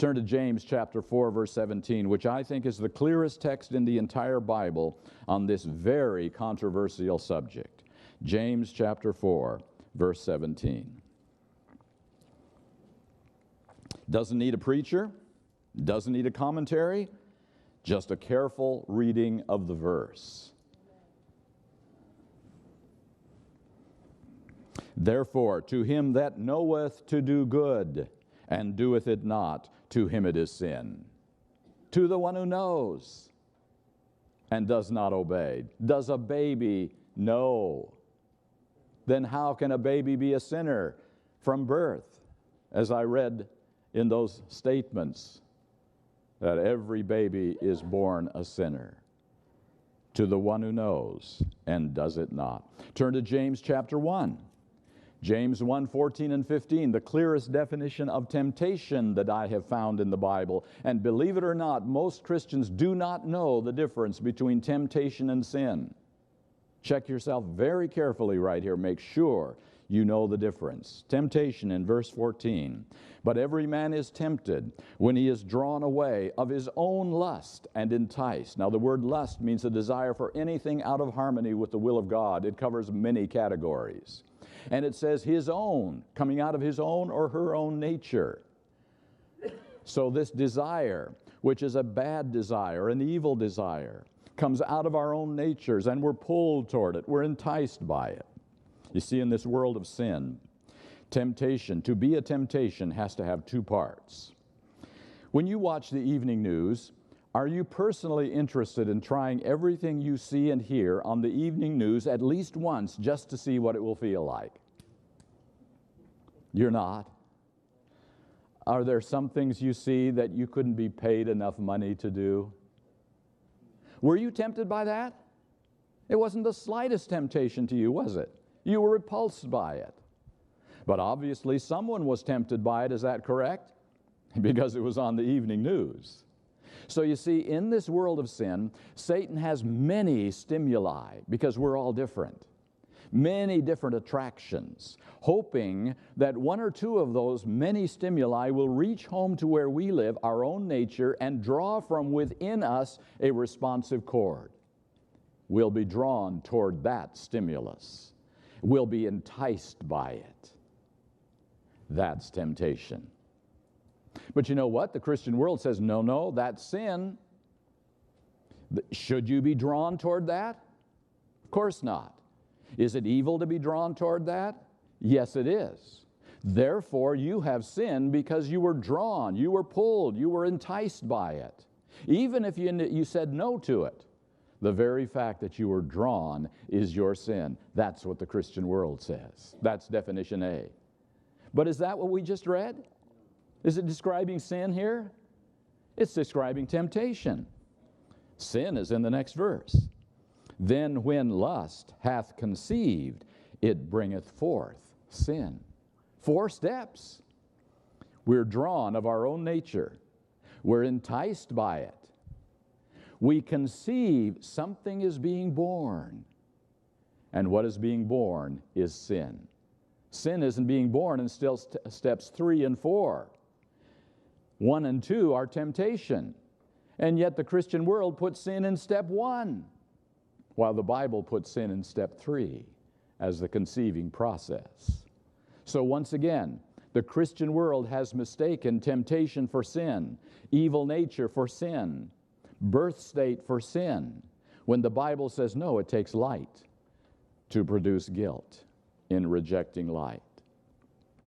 Turn to James chapter 4, verse 17, which I think is the clearest text in the entire Bible on this very controversial subject. James chapter 4, verse 17. Doesn't need a preacher, doesn't need a commentary, just a careful reading of the verse. Therefore, to him that knoweth to do good, and doeth it not, to him it is sin. To the one who knows, and does not obey. Does a baby know? Then how can a baby be a sinner from birth? As I read in those statements, that every baby is born a sinner. To the one who knows, and does it not. Turn to James chapter 1. James 1, 14 and 15, the clearest definition of temptation that I have found in the Bible. And believe it or not, most Christians do not know the difference between temptation and sin. Check yourself very carefully right here. Make sure you know the difference. Temptation in verse 14. But every man is tempted when he is drawn away of his own lust and enticed. Now the word lust means a desire for anything out of harmony with the will of God. It covers many categories. And it says his own, coming out of his own or her own nature. So this desire, which is a bad desire, an evil desire, comes out of our own natures, and we're pulled toward it. We're enticed by it. You see, in this world of sin, temptation, to be a temptation, has to have two parts. When you watch the evening news, are you personally interested in trying everything you see and hear on the evening news at least once just to see what it will feel like? You're not. Are there some things you see that you couldn't be paid enough money to do? Were you tempted by that? It wasn't the slightest temptation to you, was it? You were repulsed by it. But obviously someone was tempted by it, is that correct? Because it was on the evening news. So you see, in this world of sin, Satan has many stimuli, because we're all different. Many different attractions, hoping that one or two of those many stimuli will reach home to where we live, our own nature, and draw from within us a responsive chord. We'll be drawn toward that stimulus. We'll be enticed by it. That's temptation. But you know what? The Christian world says, no, that's sin. Should you be drawn toward that? Of course not. Is it evil to be drawn toward that? Yes, it is. Therefore, you have sinned because you were drawn, you were pulled, you were enticed by it. Even if you said no to it, the very fact that you were drawn is your sin. That's what the Christian world says. That's definition A. But is that what we just read? Is it describing sin here? It's describing temptation. Sin is in the next verse. Then when lust hath conceived, it bringeth forth sin. 4 steps. We're drawn of our own nature. We're enticed by it. We conceive something is being born. And what is being born is sin. Sin isn't being born until steps 3 and 4. 1 and 2 are temptation. And yet the Christian world puts sin in step 1, while the Bible puts sin in step 3 as the conceiving process. So once again, the Christian world has mistaken temptation for sin, evil nature for sin, birth state for sin, when the Bible says, no, it takes light to produce guilt in rejecting light.